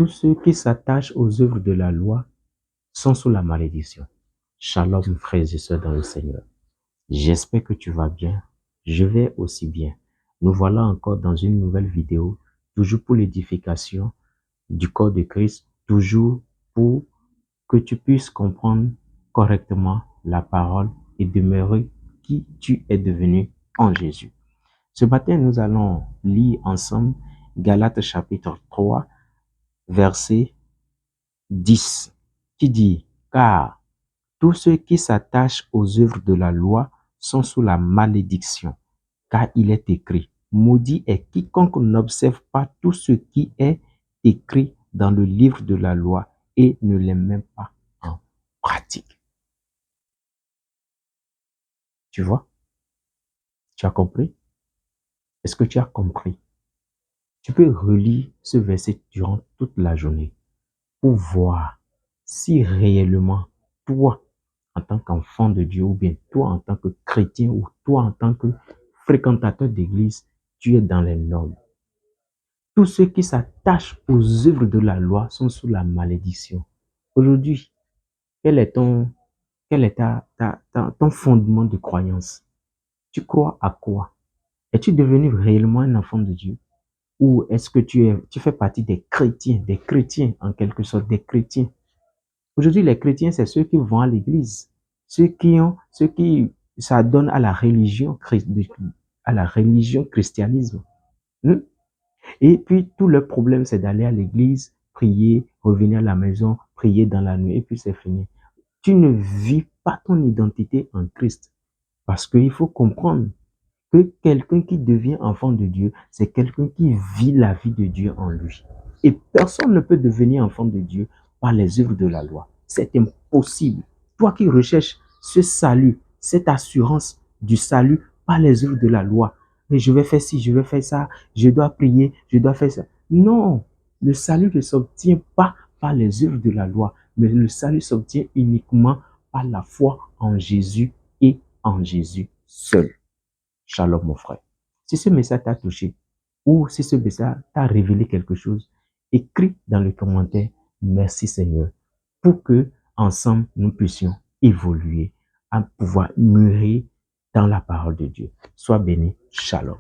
tous ceux qui s'attachent aux œuvres de la loi sont sous la malédiction. Shalom, frères et sœurs dans le Seigneur. J'espère que tu vas bien. Je vais aussi bien. Nous voilà encore dans une nouvelle vidéo, toujours pour l'édification du corps de Christ, toujours pour que tu puisses comprendre correctement la parole et demeurer qui tu es devenu en Jésus. Ce matin, nous allons lire ensemble Galates chapitre 3, verset 10, qui dit « Car tous ceux qui s'attachent aux œuvres de la loi sont sous la malédiction, car il est écrit, maudit est quiconque n'observe pas tout ce qui est écrit dans le livre de la loi et ne les met pas en pratique. » Tu vois? Tu as compris? Est-ce que tu as compris? Tu peux relire ce verset durant toute la journée pour voir si réellement toi, en tant qu'enfant de Dieu, ou bien toi en tant que chrétien, ou toi en tant que fréquentateur d'église, tu es dans les normes. Tous ceux qui s'attachent aux œuvres de la loi sont sous la malédiction. Aujourd'hui, quel est ton fondement de croyance? Tu crois à quoi? Es-tu devenu réellement un enfant de Dieu? Ou est-ce que tu fais partie des chrétiens en quelque sorte, des chrétiens? Aujourd'hui, les chrétiens, c'est ceux qui vont à l'église, ceux qui s'adonnent à la religion, christianisme. Et puis, tout le problème, c'est d'aller à l'église, prier, revenir à la maison, prier dans la nuit, et puis c'est fini. Tu ne vis pas ton identité en Christ. Parce qu'il faut comprendre que quelqu'un qui devient enfant de Dieu, c'est quelqu'un qui vit la vie de Dieu en lui. Et personne ne peut devenir enfant de Dieu par les œuvres de la loi. C'est impossible. Toi qui recherches ce salut, cette assurance du salut par les œuvres de la loi, mais je vais faire ci, je vais faire ça, je dois prier, je dois faire ça. Non, le salut ne s'obtient pas par les œuvres de la loi, mais le salut s'obtient uniquement par la foi en Jésus et en Jésus seul. Shalom mon frère. Si ce message t'a touché ou si ce message t'a révélé quelque chose, écris dans le commentaire « Merci Seigneur » pour que ensemble nous puissions évoluer à pouvoir mûrir dans la parole de Dieu. Sois béni. Shalom.